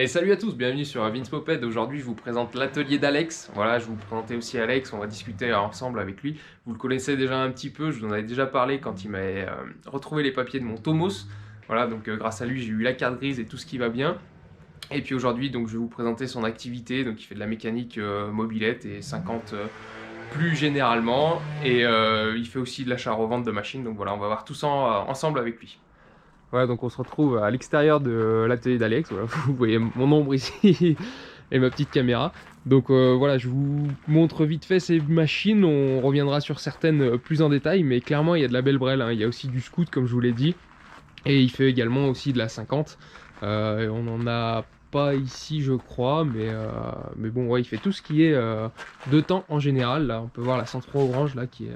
Et salut à tous, bienvenue sur Vince Poped. Aujourd'hui, je vous présente l'atelier d'Alex. Voilà, je vais vous présenter aussi Alex, on va discuter ensemble avec lui. Vous le connaissez déjà un petit peu, je vous en avais déjà parlé quand il m'avait retrouvé les papiers de mon Tomos. Voilà, donc grâce à lui, j'ai eu la carte grise et tout ce qui va bien. Et puis aujourd'hui, donc je vais vous présenter son activité. Donc il fait de la mécanique mobilette et 50 plus généralement. Et il fait aussi de l'achat-revente de machines. Donc voilà, on va voir tout ça ensemble avec lui. Voilà, donc on se retrouve à l'extérieur de l'atelier d'Alex. Voilà, vous voyez mon ombre ici et ma petite caméra. Donc voilà, je vous montre vite fait ces machines. On reviendra sur certaines plus en détail, mais clairement il y a de la belle brelle, hein. Il y a aussi du scoot comme je vous l'ai dit. Et il fait également aussi de la 50. On n'en a pas ici je crois, mais bon, ouais, il fait tout ce qui est de temps en général. Là, on peut voir la 103 orange là qui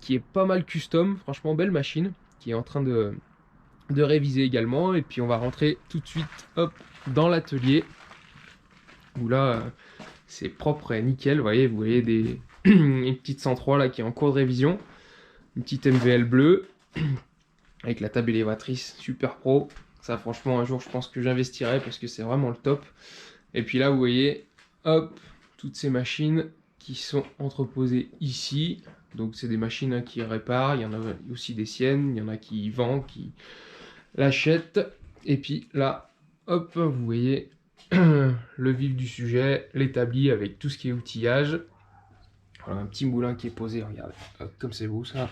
est pas mal custom. Franchement, belle machine qui est en train de réviser également. Et puis on va rentrer tout de suite hop, dans l'atelier où là c'est propre et nickel. Vous voyez une petite 103 là qui est en cours de révision, une petite MVL bleue avec la table élévatrice super pro. Ça franchement un jour je pense que j'investirai parce que c'est vraiment le top. Et puis là vous voyez hop, toutes ces machines qui sont entreposées ici. Donc c'est des machines qui réparent, il y en a aussi des siennes, il y en a qui vendent, qui l'achètent. Et puis là, hop, vous voyez le vif du sujet, l'établi avec tout ce qui est outillage. Voilà, un petit moulin qui est posé, regardez, hop, comme c'est beau ça.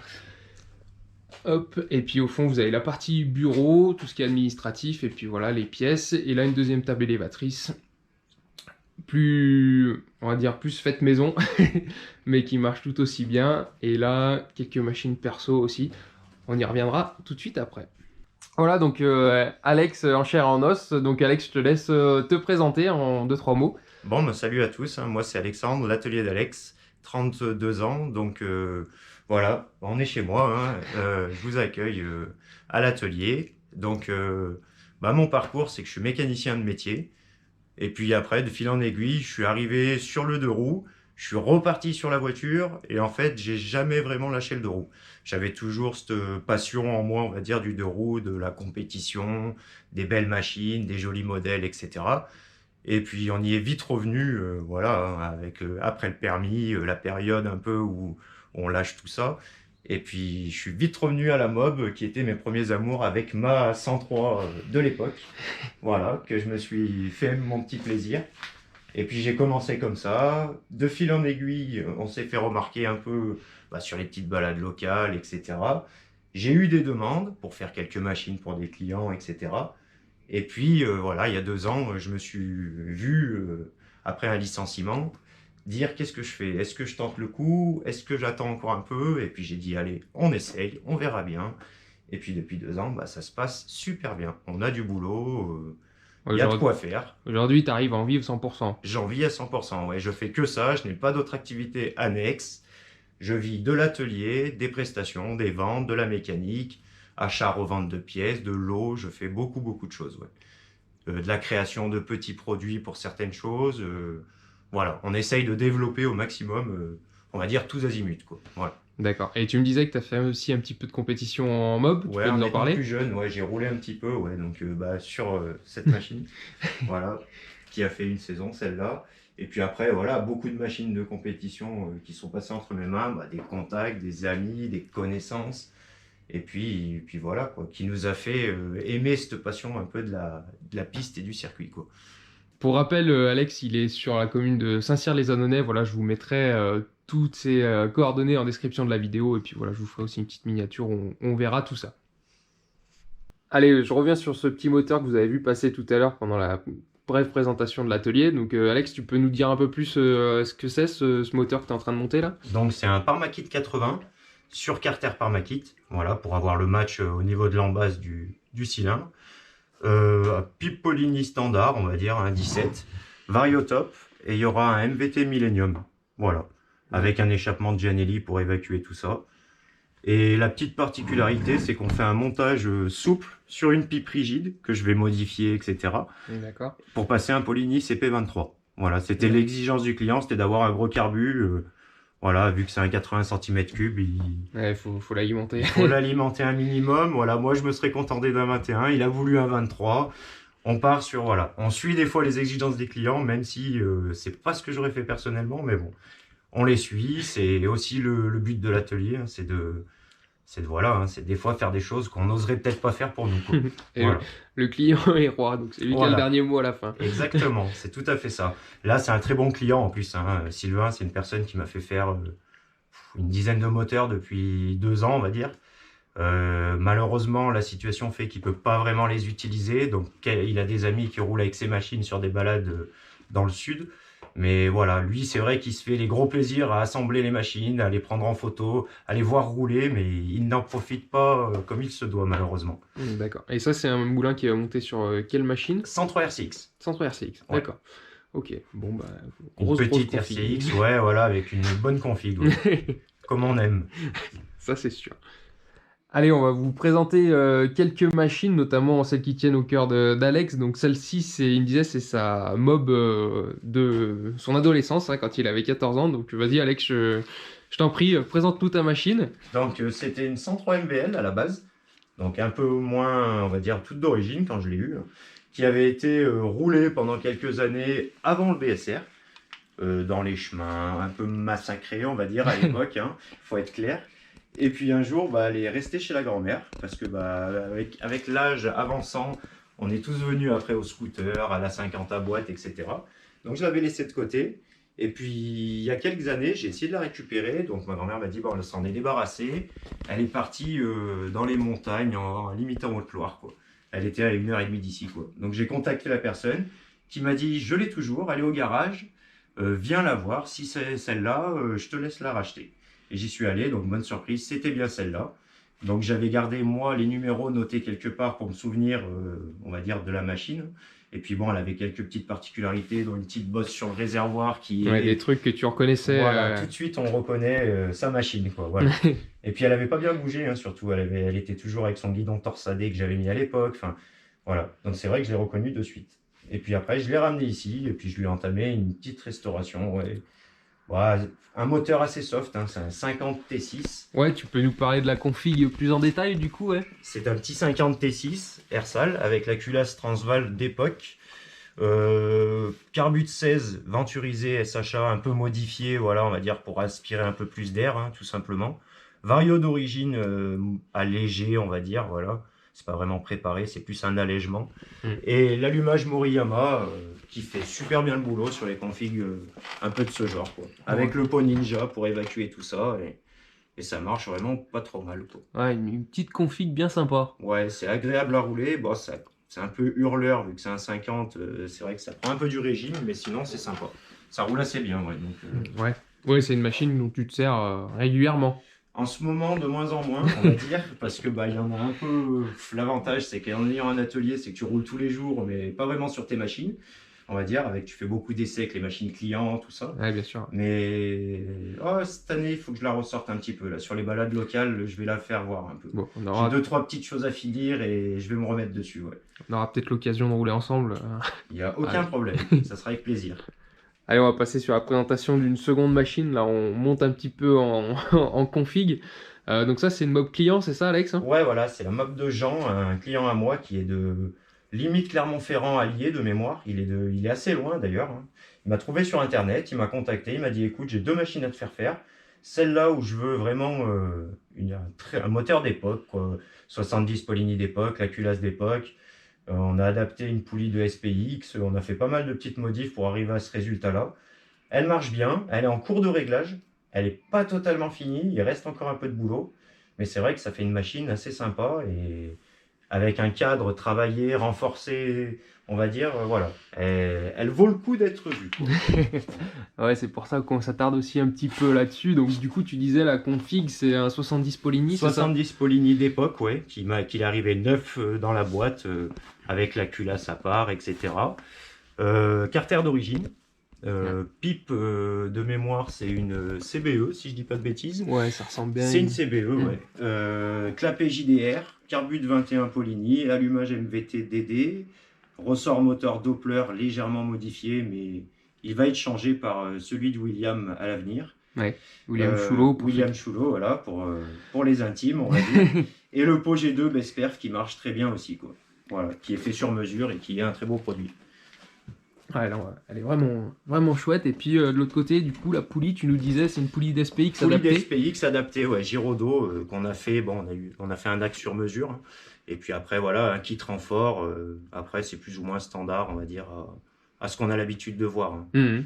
Hop, et puis au fond vous avez la partie bureau, tout ce qui est administratif, et puis voilà les pièces. Et là une deuxième table élévatrice plus, on va dire plus faite maison mais qui marche tout aussi bien. Et là quelques machines perso aussi, on y reviendra tout de suite après. Voilà, donc Alex en chair et en os. Donc Alex, je te laisse te présenter en 2-3 mots. Bon, bah, salut à tous, hein. Moi c'est Alexandre, l'atelier d'Alex, 32 ans, donc voilà, on est chez moi, hein. Je vous accueille à l'atelier. Donc bah, mon parcours, c'est que je suis mécanicien de métier, et puis après, de fil en aiguille, je suis arrivé sur le deux roues, je suis reparti sur la voiture, et en fait, j'ai jamais vraiment lâché le deux roues. J'avais toujours cette passion en moi, on va dire, du deux roues, de la compétition, des belles machines, des jolis modèles, etc. Et puis on y est vite revenu, voilà, hein, avec après le permis, la période un peu où on lâche tout ça. Et puis je suis vite revenu à la mob, qui était mes premiers amours avec ma 103 de l'époque. Voilà, que je me suis fait mon petit plaisir. Et puis j'ai commencé comme ça, de fil en aiguille, on s'est fait remarquer un peu bah, sur les petites balades locales, etc. J'ai eu des demandes pour faire quelques machines pour des clients, etc. Et puis voilà, il y a 2 ans, je me suis vu, après un licenciement, dire qu'est-ce que je fais? Est-ce que je tente le coup? Est-ce que j'attends encore un peu? Et puis j'ai dit, allez, on essaye, on verra bien. Et puis depuis 2 ans, bah, ça se passe super bien. On a du boulot, il y a de quoi faire. Aujourd'hui, tu arrives à en vivre 100%. J'en vis à 100%, ouais. Je fais que ça, je n'ai pas d'autres activités annexes. Je vis de l'atelier, des prestations, des ventes, de la mécanique, achat, revente de pièces, de l'eau. Je fais beaucoup de choses, ouais. De la création de petits produits pour certaines choses. Voilà, on essaye de développer au maximum, on va dire tous azimuts, quoi. Voilà. D'accord. Et tu me disais que tu as fait aussi un petit peu de compétition en mob, tu Ouais, peux en nous en étant parler? plus jeune, ouais, j'ai roulé un petit peu, ouais, donc bah, sur cette machine, voilà, qui a fait une saison, celle-là. Et puis après, voilà, beaucoup de machines de compétition qui sont passées entre mes mains, bah, des contacts, des amis, des connaissances. Et puis voilà, quoi, qui nous a fait aimer cette passion un peu de la piste et du circuit, quoi. Pour rappel, Alex, il est sur la commune de Saint-Cyr-les-Annonais. Voilà, je vous mettrai toutes ses coordonnées en description de la vidéo. Et puis voilà, je vous ferai aussi une petite miniature où on verra tout ça. Allez, je reviens sur ce petit moteur que vous avez vu passer tout à l'heure pendant la brève présentation de l'atelier. Donc Alex, tu peux nous dire un peu plus ce que c'est ce moteur que tu es en train de monter là? Donc c'est un Parmakit 80 sur Carter Parmakit, voilà, pour avoir le match au niveau de l'embase du cylindre. Pipe Poligny standard, on va dire, un 17, variotop, et il y aura un MVT Millennium, voilà, avec un échappement de Gianelli pour évacuer tout ça. Et la petite particularité, c'est qu'on fait un montage souple sur une pipe rigide que je vais modifier, etc. D'accord. pour passer un Poligny CP23. Voilà, c'était l'exigence du client, c'était d'avoir un gros carbu. Voilà, vu que c'est un 80 cm3, Ouais, faut l'alimenter. il faut l'alimenter un minimum. Voilà, moi je me serais contenté d'un 21, il a voulu un 23. On part sur, voilà, on suit des fois les exigences des clients, même si c'est pas ce que j'aurais fait personnellement, mais bon, on les suit. C'est aussi le but de l'atelier, hein, voilà, hein, c'est des fois faire des choses qu'on n'oserait peut-être pas faire pour nous, quoi. Et Voilà, le client est roi, donc c'est lui qui a le voilà, dernier mot à la fin. exactement, c'est tout à fait ça. Là, c'est un très bon client en plus, hein. Sylvain, c'est une personne qui m'a fait faire une dizaine de moteurs depuis 2 ans, on va dire. Malheureusement, la situation fait qu'il peut pas vraiment les utiliser, donc il a des amis qui roulent avec ses machines sur des balades dans le sud. Mais voilà, lui, c'est vrai qu'il se fait les gros plaisirs à assembler les machines, à les prendre en photo, à les voir rouler, mais il n'en profite pas comme il se doit, malheureusement. D'accord. Et ça, c'est un moulin qui est monté sur quelle machine? 103 RCX. Centre RCX. Ouais. D'accord. Ok. Bon, bah, Une grosse petite config. RCX, ouais, voilà, avec une bonne config, ouais. Comme on aime. Ça, c'est sûr. Allez, on va vous présenter quelques machines, notamment celles qui tiennent au cœur d'Alex. Donc celle-ci, il me disait, c'est sa mob de son adolescence, hein, quand il avait 14 ans. Donc vas-y Alex, je t'en prie, présente-nous ta machine. Donc c'était une 103 MBL à la base, donc un peu moins, on va dire, toute d'origine quand je l'ai eue, qui avait été roulée pendant quelques années avant le BSR, dans les chemins, un peu massacrée, on va dire, à l'époque, hein, faut être clair. Et puis un jour, bah, elle est restée chez la grand-mère, parce que bah, avec l'âge avançant, on est tous venus après au scooter, à la 50 à boîte, etc. Donc je l'avais laissée de côté. Et puis il y a quelques années, j'ai essayé de la récupérer. Donc ma grand-mère m'a dit, bon, elle s'en est débarrassée. Elle est partie dans les montagnes, en limite en Haute-Loire, quoi. Elle était à 1h30 d'ici, quoi. Donc j'ai contacté la personne qui m'a dit, je l'ai toujours, elle est au garage, viens la voir. Si c'est celle-là, je te laisse la racheter. Et j'y suis allé, donc bonne surprise, c'était bien celle-là. Donc j'avais gardé moi les numéros notés quelque part pour me souvenir, on va dire, de la machine. Et puis bon, elle avait quelques petites particularités, dont une petite bosse sur le réservoir qui Ouais, est... des trucs que tu reconnaissais. Voilà, tout de suite on reconnaît sa machine, quoi. Voilà. Et puis elle avait pas bien bougé, hein, surtout. Elle était toujours avec son guidon torsadé que j'avais mis à l'époque. Enfin, voilà. Donc c'est vrai que je l'ai reconnue de suite. Et puis après, je l'ai ramené ici, et puis je lui ai entamé une petite restauration. Ouais. Ouais, un moteur assez soft, hein, c'est un 50 T6. Ouais, tu peux nous parler de la config plus en détail du coup, ouais. C'est un petit 50 T6 Airsal avec la culasse Transval d'époque. Carbut 16 venturisé SHA un peu modifié, voilà, on va dire pour aspirer un peu plus d'air, hein, tout simplement. Vario d'origine allégé, on va dire, voilà. C'est pas vraiment préparé, c'est plus un allègement. Et l'allumage Moriyama qui fait super bien le boulot sur les configs un peu de ce genre, quoi. Avec le pot Ninja pour évacuer tout ça et ça marche vraiment pas trop mal, quoi. Ouais, une petite config bien sympa. Ouais, c'est agréable à rouler. Bon, c'est un peu hurleur vu que c'est un 50. C'est vrai que ça prend un peu du régime, mais sinon c'est sympa. Ça roule assez bien, ouais. Donc, Ouais. Ouais, c'est une machine dont tu te sers régulièrement. en ce moment, de moins en moins, on va dire, parce que bah il y en a un peu. L'avantage, c'est qu'en ayant un atelier, c'est que tu roules tous les jours, mais pas vraiment sur tes machines. On va dire, tu fais beaucoup d'essais avec les machines clients, tout ça. Ouais, bien sûr. Mais cette année, il faut que je la ressorte un petit peu. Là. Sur les balades locales, je vais la faire voir un peu. Bon, J'ai 2-3 petites choses à finir et je vais me remettre dessus. Ouais. on aura peut-être l'occasion de rouler ensemble. Il n'y a aucun problème, ça sera avec plaisir. Allez, on va passer sur la présentation d'une seconde machine. Là, on monte un petit peu en config. Donc ça, c'est une mob client, c'est ça, Alex, hein? Ouais, voilà, c'est la mob de Jean, un client à moi qui est de limite Clermont-Ferrand allié de mémoire. Il est assez loin d'ailleurs, hein. Il m'a trouvé sur internet, il m'a contacté, il m'a dit écoute, j'ai 2 machines à te faire faire. Celle-là où je veux vraiment un moteur d'époque, quoi. 70 Poligny d'époque, la culasse d'époque. On a adapté une poulie de SPX, on a fait pas mal de petites modifs pour arriver à ce résultat-là. Elle marche bien, elle est en cours de réglage, elle n'est pas totalement finie, il reste encore un peu de boulot, mais c'est vrai que ça fait une machine assez sympa et avec un cadre travaillé, renforcé, on va dire, voilà. Elle vaut le coup d'être vue, quoi. Ouais, c'est pour ça qu'on s'attarde aussi un petit peu là-dessus. Donc du coup, tu disais la config, c'est un 70 Poligny, c'est ça? 70 Poligny d'époque, ouais, qu'il est arrivé neuf dans la boîte, avec la culasse à part, etc. Carter d'origine. Pipe de mémoire, c'est une CBE, si je dis pas de bêtises. Ouais, ça ressemble bien. C'est une CBE, ouais. Clapet JDR, carbut 21 Poligny, allumage MVT DD, ressort moteur Doppler légèrement modifié, mais il va être changé par celui de William à l'avenir. Ouais, William Chulot. William Chulot, voilà, pour les intimes, on va dire. Et le pot G2 Besperf qui marche très bien aussi, quoi. voilà, qui est fait sur mesure et qui est un très beau produit. Ouais, là, elle est vraiment, vraiment chouette. Et puis de l'autre côté, du coup, la poulie, tu nous disais, c'est une poulie d'SPX Poulie adaptée. d'SPX adaptée, ouais, Giraudot, qu'on a fait, bon, on a fait un axe sur mesure, hein. Et puis après, voilà, un kit renfort, après c'est plus ou moins standard, on va dire, à ce qu'on a l'habitude de voir, hein. Mhm.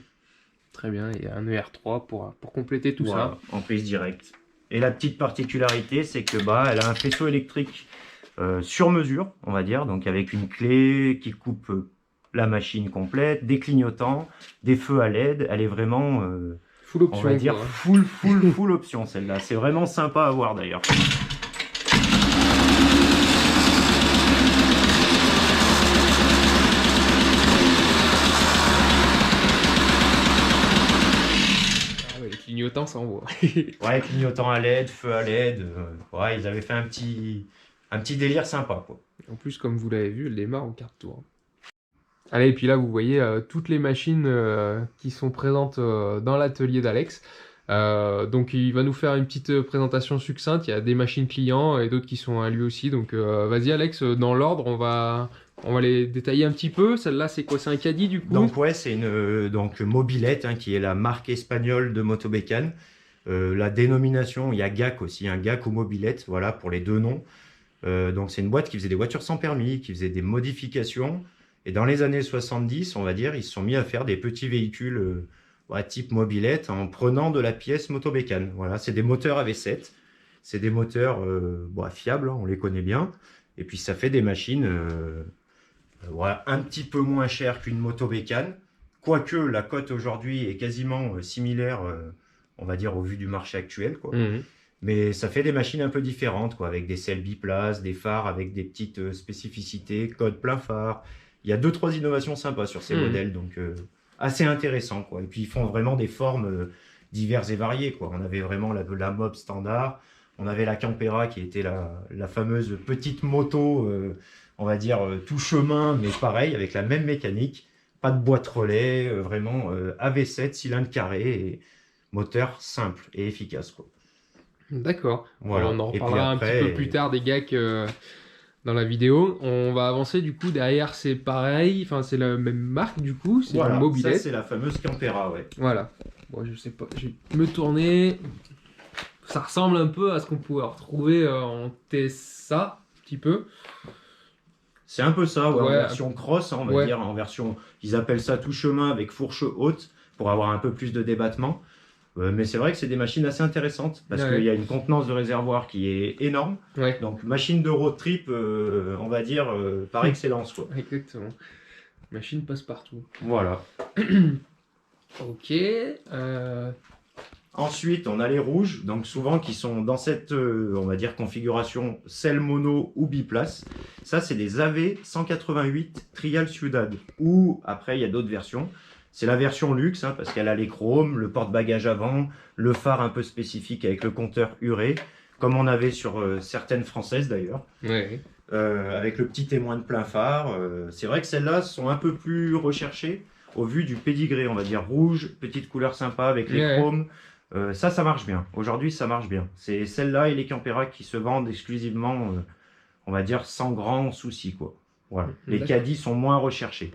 Très bien, et un ER3 pour compléter tout Voilà, ça. en prise directe. Et la petite particularité, c'est que bah, elle a un faisceau électrique sur mesure, on va dire, donc avec une clé qui coupe la machine complète, des clignotants, des feux à LED. Elle est vraiment, Full on va option, dire, quoi. full option celle-là. C'est vraiment sympa à voir d'ailleurs. Ah ouais, les clignotants, ça envoie. Ouais, clignotant à LED, feu à LED. Ouais, ils avaient fait un petit délire sympa, quoi. En plus, comme vous l'avez vu, elle démarre au quart de tour. Allez, et puis là, vous voyez toutes les machines qui sont présentes dans l'atelier d'Alex. Donc, il va nous faire une petite présentation succincte. Il y a des machines clients et d'autres qui sont à lui aussi. Donc, vas-y, Alex, dans l'ordre, on va les détailler un petit peu. Celle-là, c'est quoi? C'est un caddie, du coup? Donc ouais, c'est une donc Mobilette, hein, qui est la marque espagnole de motobécane. La dénomination, il y a GAC aussi, un GAC ou Mobilette, voilà, pour les deux noms. Donc c'est une boîte qui faisait des voitures sans permis, qui faisait des modifications. Et dans les années 70, on va dire, ils se sont mis à faire des petits véhicules type mobilette en prenant de la pièce motobécane. Voilà, c'est des moteurs AV7. C'est des moteurs fiables, hein, on les connaît bien. Et puis ça fait des machines voilà, un petit peu moins chères qu'une motobécane. Quoique la cote aujourd'hui est quasiment similaire, on va dire, au vu du marché actuel, quoi. Mhm. Mais ça fait des machines un peu différentes, quoi, avec des selles biplaces, des phares avec des petites spécificités, code plein phare. Il y a 2-3 innovations sympas sur ces modèles, donc assez intéressant, quoi. Et puis ils font vraiment des formes diverses et variées, quoi. On avait vraiment la Mob standard, on avait la Campera qui était la fameuse petite moto, on va dire tout chemin, mais pareil, avec la même mécanique, pas de boîte relais, vraiment AV7, cylindre carré, et moteur simple et efficace, quoi. D'accord. Voilà. On en Et puis reparlera un après, petit peu plus tard des GAC dans la vidéo. On va avancer du coup. Derrière, c'est pareil. Enfin, c'est la même marque du coup. C'est voilà, une ça mobilette. c'est la fameuse Campera, ouais. Voilà. Bon, je sais pas. Je vais me tourner. Ça ressemble un peu à ce qu'on pouvait retrouver en TSA, un petit peu. C'est un peu ça, ouais, en Ouais. version cross, hein, on va Ouais. dire, en version, ils appellent ça tout chemin avec fourche haute pour avoir un peu plus de débattement. Mais c'est vrai que c'est des machines assez intéressantes parce Ouais. qu'il y a une contenance de réservoir qui est énorme. Ouais. Donc machine de road trip, on va dire, par excellence, quoi. Exactement. Machine passe partout. Voilà. Ok. Ensuite, on a les rouges, donc souvent qui sont dans cette, on va dire, configuration selle mono ou biplace. Ça, c'est des AV 188 Trial Ciudad. Ou après, il y a d'autres versions. C'est la version luxe, hein, parce qu'elle a les chromes, le porte-bagages avant, le phare un peu spécifique avec le compteur uré, comme on avait sur certaines françaises d'ailleurs. Ouais. Avec le petit témoin de plein phare. C'est vrai que celles-là sont un peu plus recherchées au vu du pédigré, on va dire rouge, petite couleur sympa avec les Ouais. chromes. Ça marche bien. Aujourd'hui, ça marche bien. C'est celle-là et les Campera qui se vendent exclusivement, on va dire, sans grand souci, quoi. Voilà. Les D'accord. caddies sont moins recherchés,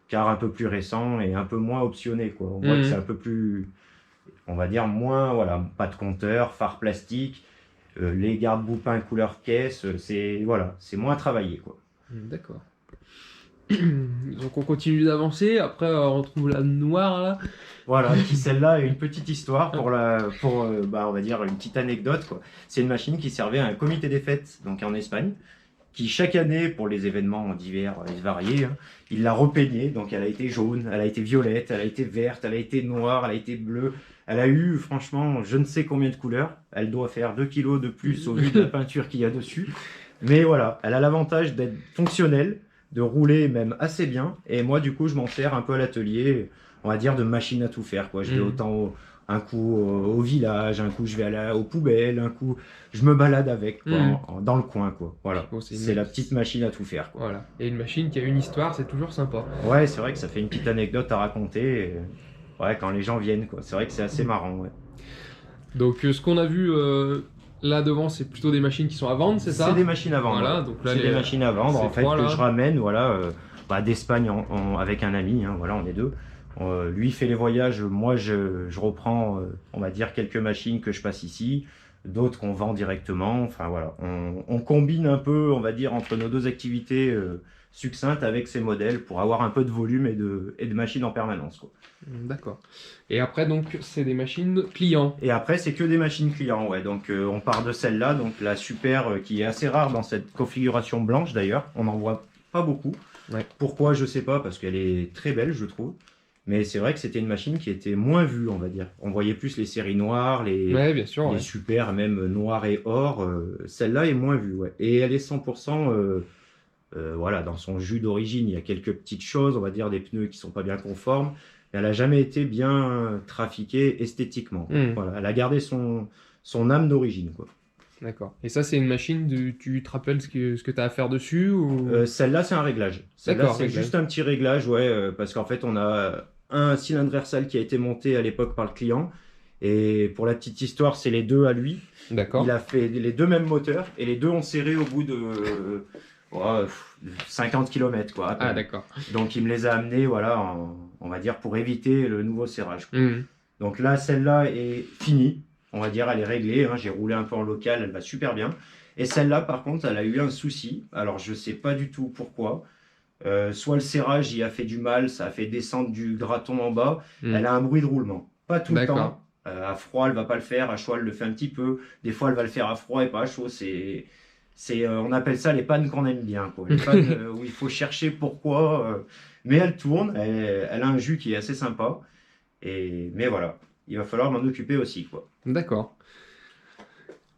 car un peu plus récents et un peu moins optionnés, quoi. On voit que c'est un peu plus, on va dire, moins, voilà, pas de compteur, phare plastique, les garde-boupins couleur caisse, c'est voilà, c'est moins travaillé, quoi. D'accord. Donc on continue d'avancer. Après, on retrouve la noire là. Voilà, qui celle-là a une petite histoire pour on va dire une petite anecdote, quoi. C'est une machine qui servait à un comité des fêtes, donc en Espagne, qui chaque année, pour les événements divers et variés, hein, il l'a repeignée, donc elle a été jaune, elle a été violette, elle a été verte, elle a été noire, elle a été bleue, elle a eu franchement je ne sais combien de couleurs, elle doit faire 2 kilos de plus au vu de la peinture qu'il y a dessus, mais voilà, elle a l'avantage d'être fonctionnelle, de rouler même assez bien, et moi du coup je m'en sers un peu à l'atelier, on va dire de machine à tout faire, quoi. Je vais autant un coup au village, un coup je vais aux poubelles, un coup je me balade avec, quoi, dans le coin, quoi. Voilà, Bon, c'est la petite machine à tout faire, quoi. Voilà. Et une machine qui a une histoire, c'est toujours sympa. Ouais, c'est vrai que ça fait une petite anecdote à raconter, ouais, quand les gens viennent, quoi. C'est vrai que c'est assez marrant, ouais. Donc ce qu'on a vu là devant, c'est plutôt des machines qui sont à vendre, c'est ça? C'est des machines à vendre. Voilà, donc là, c'est des machines à vendre en fait trois, que là. je ramène voilà, d'Espagne avec un ami. Hein, voilà, on est deux. Lui fait les voyages, moi je reprends, on va dire, quelques machines que je passe ici, d'autres qu'on vend directement. Enfin voilà, on combine un peu, on va dire, entre nos deux activités succinctes avec ces modèles pour avoir un peu de volume et de machines en permanence, quoi. D'accord. Et après, donc, c'est des machines clients. Et après, c'est que des machines clients, ouais. Donc on part de celle-là, donc la Super, qui est assez rare dans cette configuration blanche d'ailleurs. On n'en voit pas beaucoup. Ouais. Pourquoi, je sais pas, parce qu'elle est très belle, je trouve. Mais c'est vrai que c'était une machine qui était moins vue, on va dire. On voyait plus les séries noires, Ouais, bien sûr. les Ouais. Super, même noir et or. Celle-là est moins vue, ouais. Et elle est 100%, voilà, dans son jus d'origine. Il y a quelques petites choses, on va dire, des pneus qui sont pas bien conformes. Mais elle n'a jamais été bien trafiquée esthétiquement. Voilà, elle a gardé son âme d'origine, quoi. D'accord. Et ça, c'est une machine, tu te rappelles ce que tu as à faire dessus ou... Celle-là, c'est un réglage. Celle-là, D'accord, c'est réglage. juste un petit réglage, ouais, parce qu'en fait, on a un cylindre Versal qui a été monté à l'époque par le client. Et pour la petite histoire, c'est les deux à lui. D'accord. Il a fait les deux mêmes moteurs et les deux ont serré au bout de 50 km, quoi, à peine. Ah, d'accord. Donc, il me les a amenés, voilà, on va dire, pour éviter le nouveau serrage, quoi. Donc là, celle-là est finie. On va dire, elle est réglée. Hein. J'ai roulé un peu en local, elle va super bien. Et celle-là, par contre, elle a eu un souci. Alors, je ne sais pas du tout pourquoi. Soit le serrage y a fait du mal, ça a fait descendre du graton en bas. Elle a un bruit de roulement. Pas tout le temps. À froid, elle ne va pas le faire. À chaud, elle le fait un petit peu. Des fois, elle va le faire à froid et pas à chaud. On appelle ça les pannes qu'on aime bien, quoi. Les pannes où il faut chercher pourquoi. Mais elle tourne. Elle a un jus qui est assez sympa. Mais voilà, il va falloir m'en occuper aussi, quoi. D'accord.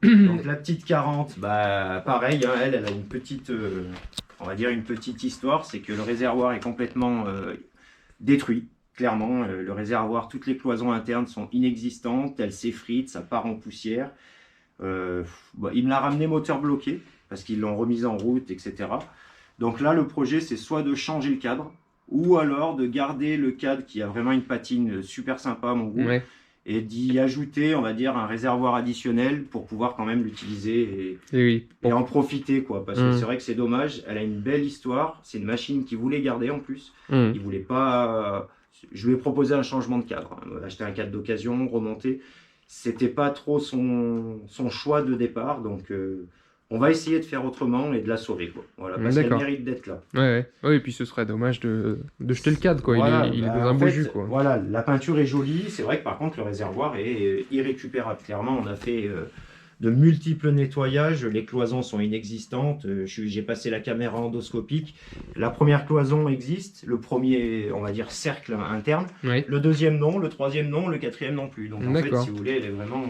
Donc la petite 40, bah pareil, hein, elle a une petite, on va dire une petite histoire, c'est que le réservoir est complètement détruit. Clairement, le réservoir, toutes les cloisons internes sont inexistantes, elles s'effritent, ça part en poussière. Il me l'a ramené moteur bloqué, parce qu'ils l'ont remise en route, etc. Donc là, le projet, c'est soit de changer le cadre, ou alors de garder le cadre qui a vraiment une patine super sympa à mon goût, et d'y ajouter, on va dire, un réservoir additionnel pour pouvoir quand même l'utiliser et en profiter, quoi. Parce que c'est vrai que c'est dommage, elle a une belle histoire, c'est une machine qu'il voulait garder en plus. Il voulait pas... Je lui ai proposé un changement de cadre, hein. Acheter un cadre d'occasion, remonter. C'était pas trop son choix de départ, donc on va essayer de faire autrement et de la sauver, quoi. Voilà, parce qu'elle mérite d'être là. Ouais, et puis ce serait dommage de jeter le cadre, quoi. Voilà, il est dans un beau jus, quoi. Voilà, la peinture est jolie, c'est vrai que par contre le réservoir est irrécupérable. Clairement, on a fait de multiples nettoyages, les cloisons sont inexistantes, j'ai passé la caméra endoscopique, la première cloison existe, le premier, on va dire, cercle interne, le deuxième non, le troisième non, le quatrième non plus. Donc en fait, si vous voulez, elle est vraiment...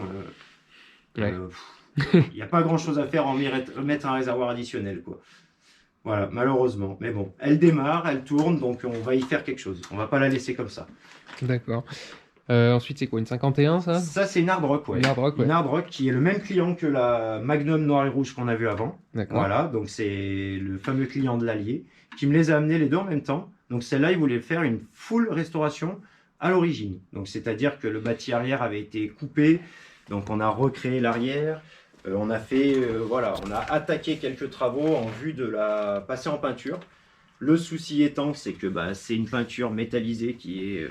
il n'y a pas grand chose à faire en mettre un réservoir additionnel, quoi. Voilà, malheureusement. Mais bon, elle démarre, elle tourne, donc on va y faire quelque chose. On va pas la laisser comme ça. D'accord. Ensuite, c'est quoi, une 51, ça? Ça, c'est une Hard Rock, ouais. Une Hard Rock qui est le même client que la Magnum noir et rouge qu'on a vu avant. D'accord. Voilà, donc c'est le fameux client de l'Allier qui me les a amenés les deux en même temps. Donc celle-là, il voulait faire une full restauration à l'origine. Donc c'est-à-dire que le bâti arrière avait été coupé, donc on a recréé l'arrière. On a fait, voilà, on a attaqué quelques travaux en vue de la passer en peinture. Le souci étant, c'est que c'est une peinture métallisée qui est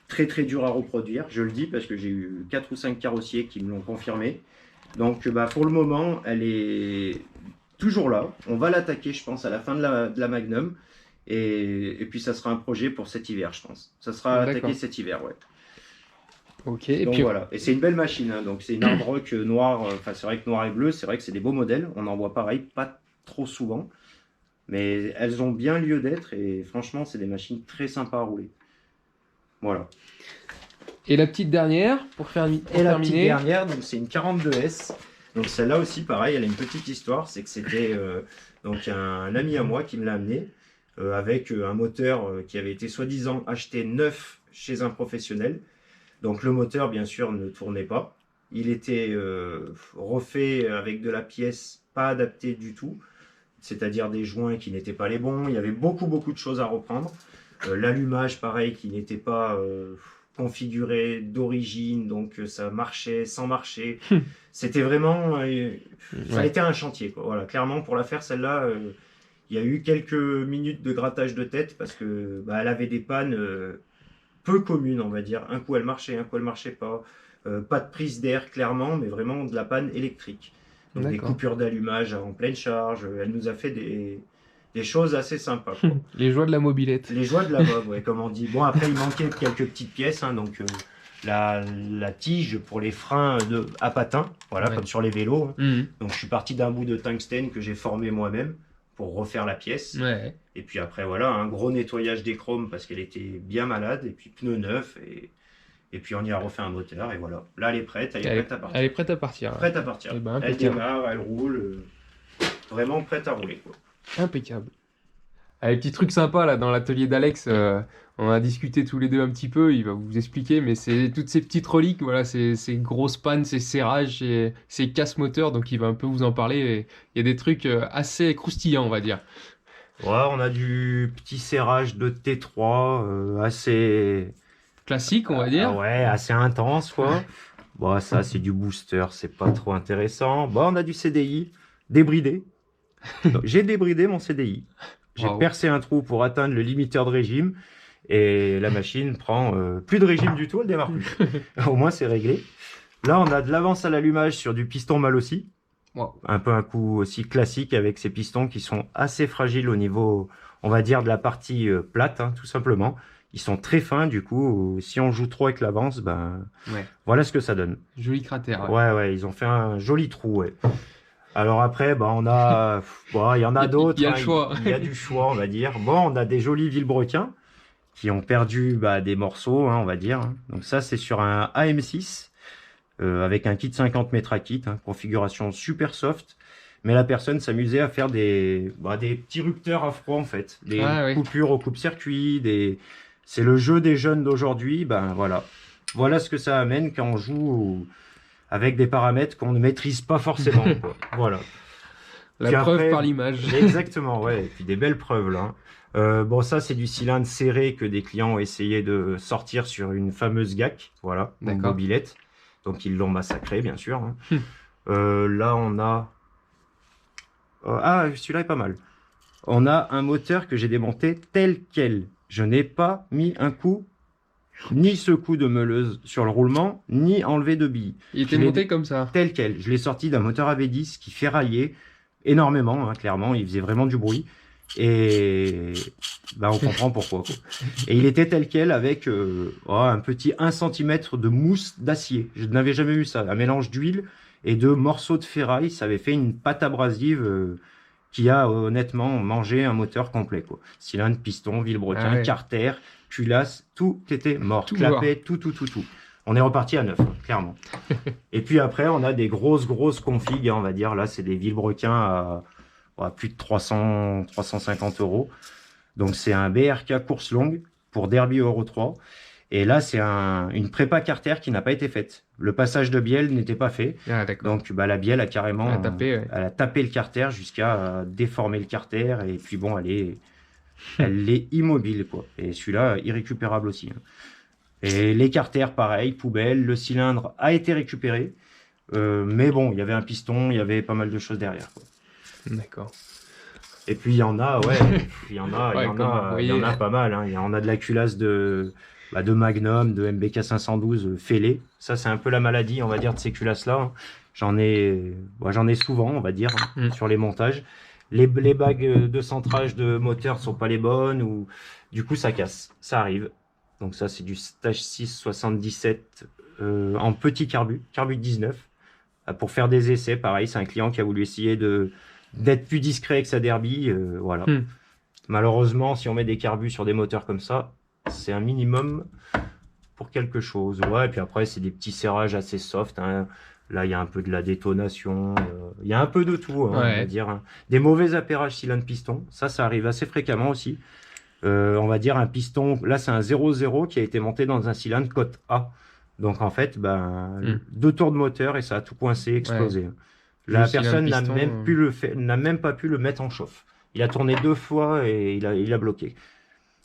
très très dure à reproduire. Je le dis parce que j'ai eu 4 ou 5 carrossiers qui me l'ont confirmé. Donc pour le moment, elle est toujours là. On va l'attaquer, je pense, à la fin de la Magnum. Et puis ça sera un projet pour cet hiver, je pense. Ça sera attaqué cet hiver, ouais. Ok. Donc puis, voilà, et c'est une belle machine, hein. Donc c'est une Hard Rock noire, enfin c'est vrai que noir et bleu, c'est vrai que c'est des beaux modèles, on en voit pareil, pas trop souvent, mais elles ont bien lieu d'être et franchement c'est des machines très sympas à rouler. Voilà. Et la petite dernière, pour terminer. La petite dernière, donc c'est une 42S, donc celle-là aussi pareil, elle a une petite histoire, c'est que c'était donc un ami à moi qui me l'a amené, avec un moteur qui avait été soi-disant acheté neuf chez un professionnel. Donc le moteur, bien sûr, ne tournait pas. Il était refait avec de la pièce pas adaptée du tout, c'est-à-dire des joints qui n'étaient pas les bons. Il y avait beaucoup de choses à reprendre. L'allumage, pareil, qui n'était pas configuré d'origine, donc ça marchait sans marcher. C'était vraiment... ça a Ouais. été un chantier, quoi. Voilà, clairement, pour la faire, celle-là, il y a eu quelques minutes de grattage de tête parce que bah, elle avait des pannes peu communes, on va dire. Un coup, elle marchait, un coup, elle marchait pas. Pas de prise d'air, clairement, mais vraiment de la panne électrique. Donc des D'accord. coupures d'allumage en pleine charge. Elle nous a fait des choses assez sympas, quoi. Les joies de la mobilette. Les joies de la Bob, ouais, comme on dit. Bon, après, il manquait quelques petites pièces, hein, donc la tige pour les freins à patins, voilà, Ouais. comme sur les vélos, hein. Mhm. Donc, je suis parti d'un bout de tungstène que j'ai formé moi-même pour refaire la pièce. Ouais. Et puis après, voilà, un gros nettoyage des chromes parce qu'elle était bien malade, et puis pneus neufs, et puis on y a refait un moteur, et voilà. Là, elle est prête, elle est prête à partir. Elle est prête à partir. Hein. Prête à partir. Eh ben, Elle impeccable. démarre, elle roule, vraiment prête à rouler, quoi. Impeccable. Ah, les petits trucs sympas là dans l'atelier d'Alex, on a discuté tous les deux un petit peu, il va vous expliquer, mais c'est toutes ces petites reliques, voilà, ces grosses pannes, ces serrages, ces casse-moteurs, donc il va un peu vous en parler. Et il y a des trucs assez croustillants, on va dire. Ouais, on a du petit serrage de T3 assez... Classique, on va dire. ouais, assez intense, quoi. Bon, ça, c'est du booster, c'est pas trop intéressant. Bon, on a du CDI débridé. Donc, j'ai débridé mon CDI. J'ai Bravo. percé un trou pour atteindre le limiteur de régime. Et la machine prend plus de régime du tout, elle démarre plus. Au moins, c'est réglé. Là, on a de l'avance à l'allumage sur du piston mal aussi. Wow. Un peu un coup aussi classique avec ces pistons qui sont assez fragiles au niveau, on va dire, de la partie plate, hein, tout simplement. Ils sont très fins, du coup, si on joue trop avec l'avance, ben Ouais. voilà ce que ça donne. Joli cratère. Ouais, ils ont fait un joli trou, ouais. Alors après, ben on a, bon, il y en a d'autres. Il y a le hein, choix. Il y a du choix, on va dire. Bon, on a des jolis vilebrequins qui ont perdu des morceaux, hein, on va dire. Donc ça, c'est sur un AM6 avec un kit 50 mètres à kit, hein, configuration super soft. Mais la personne s'amusait à faire des petits rupteurs à froid, en fait. Des Ah, oui. coupures au coupe-circuit. C'est le jeu des jeunes d'aujourd'hui. Ben voilà. Voilà ce que ça amène quand on joue avec des paramètres qu'on ne maîtrise pas forcément, quoi. Voilà. La Puis preuve après, par l'image. Exactement, ouais. Et puis des belles preuves, là. Bon, ça, c'est du cylindre serré que des clients ont essayé de sortir sur une fameuse GAC. Voilà, une D'accord. mobilette. Donc, ils l'ont massacré, bien sûr, hein. Hum. Là, on a... celui-là est pas mal. On a un moteur que j'ai démonté tel quel. Je n'ai pas mis un coup, ni ce coup de meuleuse sur le roulement, ni enlevé de billes. Il était Je l'ai monté comme ça. Tel quel. Je l'ai sorti d'un moteur AB10 qui ferraillait énormément, hein, clairement. Il faisait vraiment du bruit. Et on comprend pourquoi, quoi. Et il était tel quel avec un petit 1 cm de mousse d'acier. Je n'avais jamais vu ça. Un mélange d'huile et de morceaux de ferraille. Ça avait fait une pâte abrasive qui a honnêtement mangé un moteur complet, quoi. Cylindre, piston, vilebrequin, Ah ouais. carter, culasse, tout était mort. Tout Clapet, tout. On est reparti à neuf, hein, clairement. Et puis après, on a des grosses configs, hein, on va dire. Là, c'est des vilebrequins à plus de 350 euros. Donc, c'est un BRK course longue pour Derby Euro 3. Et là, c'est une prépa carter qui n'a pas été faite. Le passage de bielle n'était pas fait. Ah, d'accord. Donc, la bielle a carrément Elle a tapé, ouais. elle a tapé le carter jusqu'à déformer le carter. Et puis, bon, elle est immobile, quoi. Et celui-là, irrécupérable aussi, hein. Et les carters, pareil, poubelle. Le cylindre a été récupéré. Mais bon, il y avait un piston, il y avait pas mal de choses derrière, quoi. D'accord. Et puis il y en a, ouais, il y en a, Ouais, il y en comme vous a, il y en a voyez. pas mal, hein. Il y en a de la culasse de Magnum, de MBK 512 fêlée. Ça, c'est un peu la maladie, on va dire, de ces culasses-là, hein. J'en ai souvent, on va dire, hein, sur les montages. Les bagues de centrage de moteur sont pas les bonnes, ou du coup ça casse, ça arrive. Donc ça, c'est du Stage 6 77 en petit carbu 19. Pour faire des essais, pareil, c'est un client qui a voulu essayer d'être plus discret avec sa Derby, voilà. Malheureusement, si on met des carbus sur des moteurs comme ça, c'est un minimum pour quelque chose. Ouais, et puis après, c'est des petits serrages assez soft, hein. Là, il y a un peu de la détonation, il y a un peu de tout, hein, Ouais. on va dire, hein. Des mauvais appairages cylindre-piston, ça arrive assez fréquemment aussi. On va dire un piston, là c'est un 0,0 qui a été monté dans un cylindre cote A. Donc en fait, 2 tours de moteur et ça a tout coincé, explosé. Ouais. La Juste personne n'a cylindre-piston, même pas pu le mettre en chauffe. Il a tourné 2 fois et il a bloqué.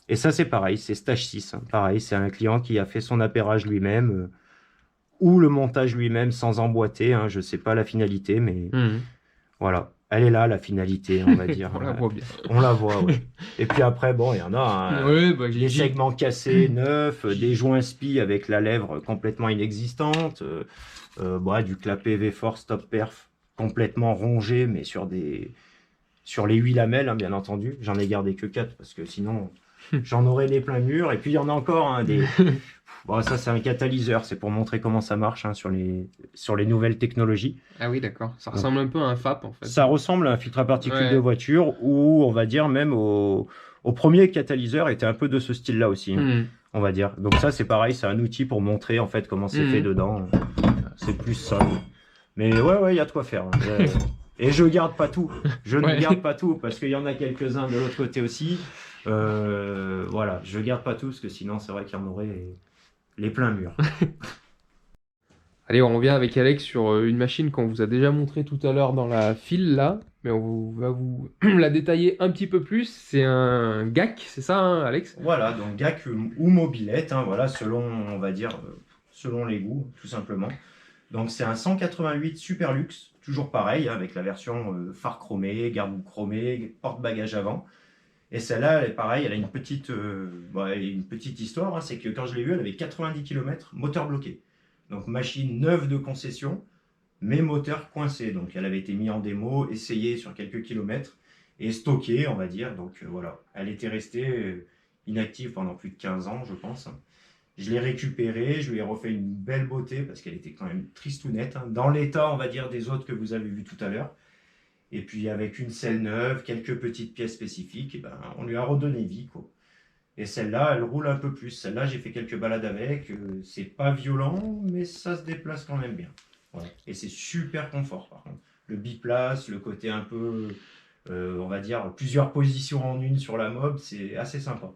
Et ça, c'est pareil, c'est Stage 6, hein. Pareil, c'est un client qui a fait son appairage lui-même ou le montage lui-même sans emboîter, hein. Je sais pas la finalité, mais Mhm. voilà. Elle est là, la finalité, on va dire. On la voit bien. On la voit, ouais. Et puis après, bon, il y en a hein, Ouais, bah, des segments cassés, neufs, des joints spi avec la lèvre complètement inexistante, bah, du clapet V-Force Top Perf complètement rongé, mais sur les 8 lamelles, hein, bien entendu. J'en ai gardé que 4 parce que sinon, j'en aurais les pleins murs. Et puis, il y en a encore hein, des. Bon, ça, c'est un catalyseur. C'est pour montrer comment ça marche hein, sur les nouvelles technologies. Ah oui, d'accord. Ça Donc, ressemble un peu à un FAP en fait. ça ressemble à un filtre à particules de Ouais. voiture ou, on va dire, même au premier catalyseur était un peu de ce style-là aussi, hein, Mhm. on va dire. Donc, ça, c'est pareil. C'est un outil pour montrer en fait comment c'est fait Mhm. dedans. C'est plus ça. Mais ouais, il y a de quoi faire, hein. Et je garde pas tout. Je ne Ouais. garde pas tout parce qu'il y en a quelques-uns de l'autre côté aussi. Voilà, je garde pas tout parce que sinon, c'est vrai qu'il y en aurait les pleins murs. Allez, on revient avec Alex sur une machine qu'on vous a déjà montrée tout à l'heure dans la file là, mais va vous la détailler un petit peu plus. C'est un GAC, c'est ça, hein, Alex? Voilà, donc GAC ou mobilette, hein, voilà, selon, on va dire, selon les goûts, tout simplement. Donc c'est un 188 Super Luxe, toujours pareil, hein, avec la version phare chromé, garde-boue chromé, porte-bagages avant. Et celle-là, elle est pareil, elle a une petite histoire, hein, c'est que quand je l'ai vue, elle avait 90 km, moteur bloqué. Donc machine neuve de concession, mais moteur coincé. Donc elle avait été mise en démo, essayée sur quelques kilomètres et stockée, on va dire. Donc voilà, elle était restée inactive pendant plus de 15 ans, je pense. Je l'ai récupérée, je lui ai refait une belle beauté parce qu'elle était quand même tristounette, hein, dans l'état, on va dire, des autres que vous avez vus tout à l'heure. Et puis avec une selle neuve, quelques petites pièces spécifiques, et ben, on lui a redonné vie, quoi. Et celle-là, elle roule un peu plus. Celle-là, j'ai fait quelques balades avec. C'est pas violent, mais ça se déplace quand même bien. Voilà. Et c'est super confort, par contre. Le biplace, le côté un peu, on va dire, plusieurs positions en une sur la mob, c'est assez sympa.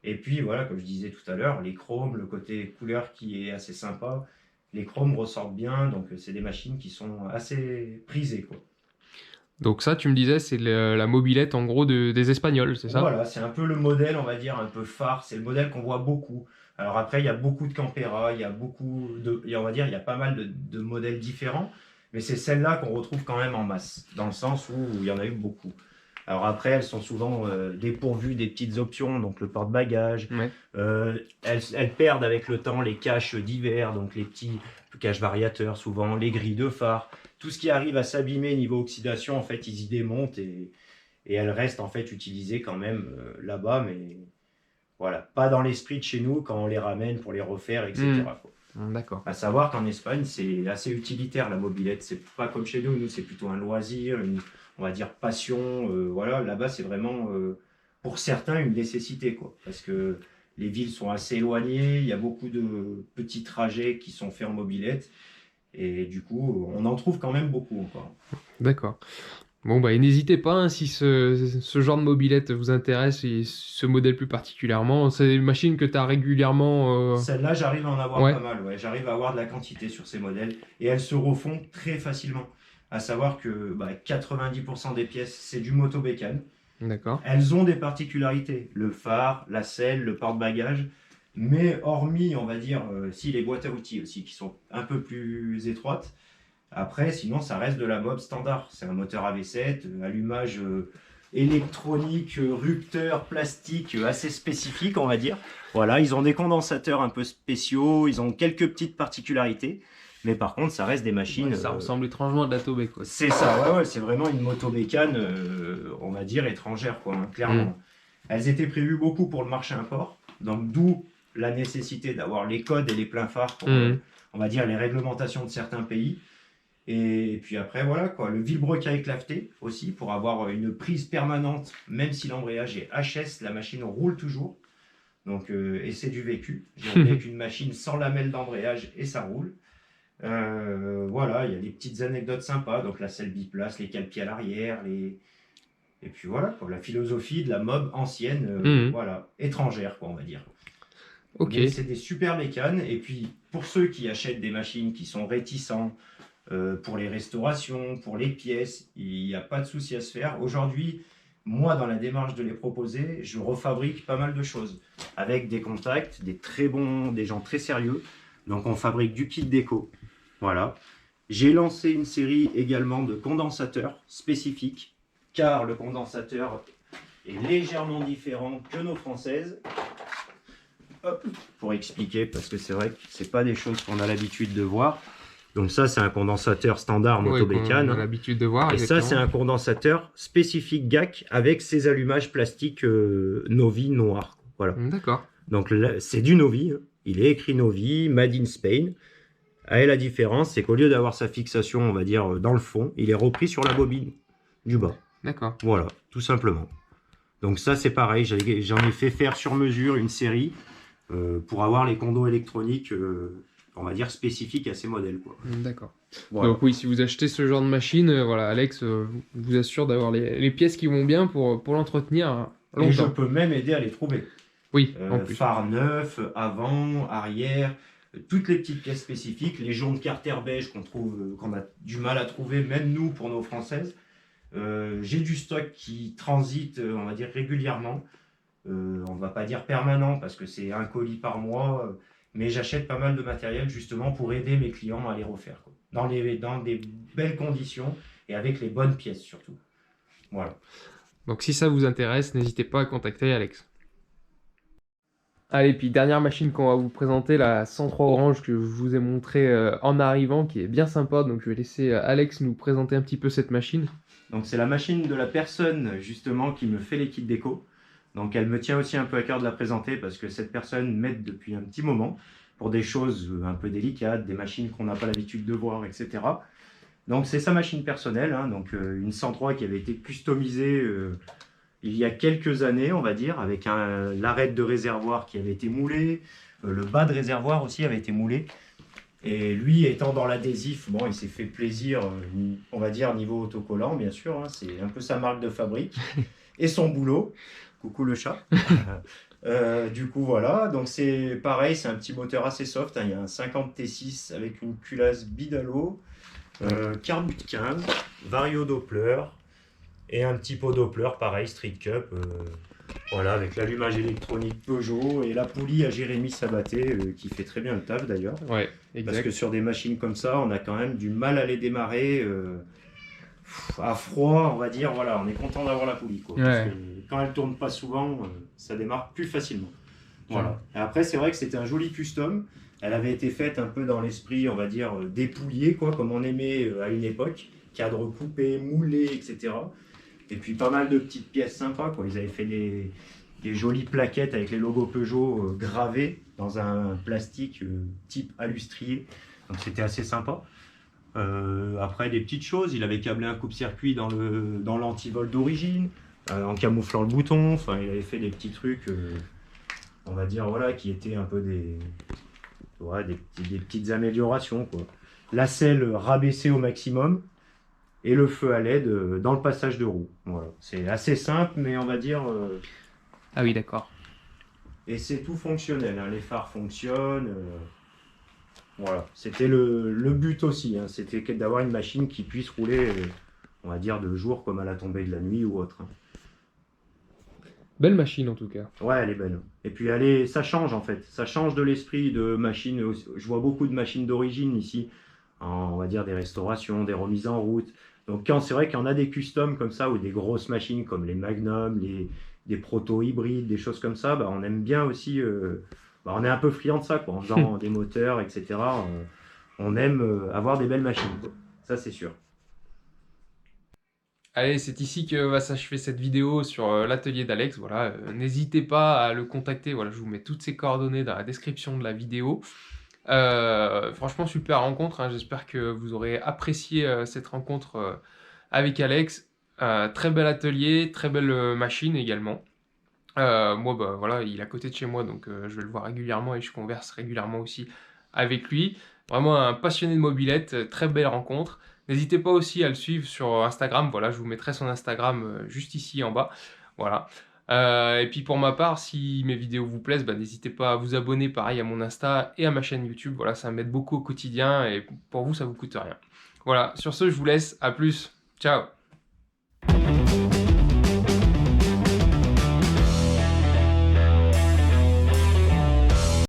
Et puis, voilà, comme je disais tout à l'heure, les chromes, le côté couleur qui est assez sympa. Les chromes ressortent bien, donc c'est des machines qui sont assez prisées, quoi. Donc ça, tu me disais, c'est la mobilette en gros des Espagnols, c'est ça? Voilà, c'est un peu le modèle, on va dire, un peu phare. C'est le modèle qu'on voit beaucoup. Alors après, il y a beaucoup de Campera, il y a beaucoup de, on va dire, il y a pas mal de modèles différents, mais c'est celle-là qu'on retrouve quand même en masse, dans le sens où il y en a eu beaucoup. Alors après, elles sont souvent dépourvues des petites options, donc le porte-bagages. Ouais. Elles perdent avec le temps les caches divers, donc les petits caches variateurs souvent, les grilles de phare. Tout ce qui arrive à s'abîmer niveau oxydation, en fait, ils y démontent et elles restent en fait utilisées quand même là-bas, mais voilà, pas dans l'esprit de chez nous quand on les ramène pour les refaire, etc. quoi. D'accord. À savoir qu'en Espagne, c'est assez utilitaire la mobilette. C'est pas comme chez nous, c'est plutôt un loisir, on va dire passion. Voilà, là-bas, c'est vraiment pour certains une nécessité, quoi. Parce que les villes sont assez éloignées, il y a beaucoup de petits trajets qui sont faits en mobilette. Et du coup, on en trouve quand même beaucoup encore. D'accord. Bon, bah, et n'hésitez pas, hein, si ce genre de mobilette vous intéresse et ce modèle plus particulièrement. C'est une machine que tu as régulièrement. Celle-là, j'arrive à en avoir Ouais, pas mal, ouais. J'arrive à avoir de la quantité sur ces modèles et elles se refont très facilement. À savoir que 90% des pièces, c'est du motobécane. d'accord. Elles ont des particularités, le phare, la selle, le porte-bagages, mais hormis, on va dire, si les boîtes à outils aussi, qui sont un peu plus étroites. Après, sinon, ça reste de la mob standard. C'est un moteur AV7, allumage électronique, rupteur, plastique, assez spécifique, on va dire. Voilà, ils ont des condensateurs un peu spéciaux, ils ont quelques petites particularités, mais par contre, ça reste des machines. Ouais, ça ressemble étrangement à de la Tobé, quoi. C'est ça, ouais, c'est vraiment une moto bécane, on va dire, étrangère, quoi, hein, clairement. Elles étaient prévues beaucoup pour le marché import, donc d'où la nécessité d'avoir les codes et les pleins phares pour, on va dire, les réglementations de certains pays. Et puis après, voilà, quoi, le vilebrequin claveté aussi, pour avoir une prise permanente, même si l'embrayage est HS, la machine roule toujours. Donc, et c'est du vécu. J'ai roulé avec une machine sans lamelle d'embrayage et ça roule. Voilà, il y a des petites anecdotes sympas, donc la selle biplace, les cale-pieds à l'arrière, et puis voilà, quoi, la philosophie de la mob ancienne, voilà, étrangère, quoi, on va dire. Ok. Mais c'est des super mécanes, et puis pour ceux qui achètent des machines qui sont réticents, pour les restaurations, pour les pièces, il n'y a pas de souci à se faire. Aujourd'hui, moi, dans la démarche de les proposer, je refabrique pas mal de choses avec des contacts, des gens très sérieux. Donc, on fabrique du kit déco. Voilà. J'ai lancé une série également de condensateurs spécifiques, car le condensateur est légèrement différent que nos françaises. Hop, pour expliquer, parce que c'est vrai que ce pas des choses qu'on a l'habitude de voir. Donc ça, c'est un condensateur standard Motobécane. On a l'habitude de voir. Et ça, c'est un condensateur spécifique GAC avec ses allumages plastiques Novi noirs. Voilà. D'accord. Donc c'est du Novi. Il est écrit Novi, Made in Spain. Et la différence, c'est qu'au lieu d'avoir sa fixation, on va dire, dans le fond, il est repris sur la bobine du bas. D'accord. Voilà, tout simplement. Donc ça, c'est pareil. J'en ai fait faire sur mesure une série pour avoir les condos électroniques, on va dire, spécifiques à ces modèles, quoi. D'accord. Voilà. Donc oui, si vous achetez ce genre de machine, voilà, Alex vous assure d'avoir les pièces qui vont bien pour l'entretenir longtemps. Et je peux même aider à les trouver. Oui, en plus. Phare neuf, avant, arrière, toutes les petites pièces spécifiques, les joncs de carter beige qu'on a du mal à trouver, même nous, pour nos françaises. J'ai du stock qui transite, on va dire, régulièrement. On va pas dire permanent, parce que c'est un colis par mois, mais j'achète pas mal de matériel, justement, pour aider mes clients à les refaire, quoi. Dans des belles conditions, et avec les bonnes pièces, surtout. Voilà. Donc si ça vous intéresse, n'hésitez pas à contacter Alex. Allez, puis dernière machine qu'on va vous présenter, la 103 Orange que je vous ai montré en arrivant, qui est bien sympa. Donc je vais laisser Alex nous présenter un petit peu cette machine. Donc c'est la machine de la personne justement qui me fait les kits déco. Donc elle me tient aussi un peu à cœur de la présenter parce que cette personne m'aide depuis un petit moment pour des choses un peu délicates, des machines qu'on n'a pas l'habitude de voir, etc. Donc c'est sa machine personnelle, hein, donc une 103 qui avait été customisée il y a quelques années, on va dire, avec l'arête de réservoir qui avait été moulée, le bas de réservoir aussi avait été moulé. Et lui, étant dans l'adhésif, bon, il s'est fait plaisir, on va dire, niveau autocollant, bien sûr, hein, c'est un peu sa marque de fabrique. Et son boulot. Coucou le chat. Du coup, voilà. Donc, c'est pareil, c'est un petit moteur assez soft, hein. Il y a un 50 T6 avec une culasse Bidalo, carbut 15, vario Doppler et un petit pot Doppler, pareil, Street Cup. Voilà, avec l'allumage électronique Peugeot et la poulie à Jérémy Sabaté qui fait très bien le taf d'ailleurs. Ouais, exact. Parce que sur des machines comme ça, on a quand même du mal à les démarrer à froid, on va dire. Voilà, on est content d'avoir la poulie, quoi. Ouais. Parce que quand elle tourne pas souvent, ça démarre plus facilement. Voilà. Et après, c'est vrai que c'était un joli custom. Elle avait été faite un peu dans l'esprit, on va dire, dépouillé, quoi, comme on aimait à une époque. Cadre coupé, moulé, etc. Et puis pas mal de petites pièces sympas, quoi. Ils avaient fait des jolies plaquettes avec les logos Peugeot gravés dans un plastique type alustrier. Donc c'était assez sympa. Après des petites choses, il avait câblé un coupe-circuit dans l'antivol d'origine, en camouflant le bouton. Enfin, il avait fait des petits trucs, on va dire, voilà, qui étaient un peu des petites améliorations, quoi. La selle rabaissée au maximum. Et le feu à LED dans le passage de roue. Voilà. C'est assez simple, mais on va dire... Ah oui, d'accord. Et c'est tout fonctionnel, hein. Les phares fonctionnent. Voilà. C'était le but aussi, hein. C'était d'avoir une machine qui puisse rouler, on va dire, de jour comme à la tombée de la nuit ou autre, hein. Belle machine en tout cas. Ouais, elle est belle. Et puis ça change en fait. Ça change de l'esprit de machine. Je vois beaucoup de machines d'origine ici. On va dire des restaurations, des remises en route. Donc c'est vrai qu'il y en a des customs comme ça, ou des grosses machines comme les Magnum, des proto-hybrides, des choses comme ça, bah, on aime bien aussi, on est un peu friand de ça, quoi, en faisant des moteurs, etc. On aime avoir des belles machines, quoi. Ça c'est sûr. Allez, c'est ici que va s'achever cette vidéo sur l'atelier d'Alex. Voilà, n'hésitez pas à le contacter. Voilà, je vous mets toutes ses coordonnées dans la description de la vidéo. Franchement, super rencontre, hein. J'espère que vous aurez apprécié cette rencontre avec Alex. Très bel atelier, très belle machine également. Moi, bah, voilà, il est à côté de chez moi, donc je vais le voir régulièrement et je converse régulièrement aussi avec lui. Vraiment un passionné de mobilette, très belle rencontre. N'hésitez pas aussi à le suivre sur Instagram. Voilà, je vous mettrai son Instagram juste ici en bas. Voilà. Et puis pour ma part, si mes vidéos vous plaisent, bah, n'hésitez pas à vous abonner pareil à mon Insta et à ma chaîne YouTube. Voilà, ça m'aide beaucoup au quotidien et pour vous, ça vous coûte rien. Voilà, sur ce, je vous laisse. À plus. Ciao.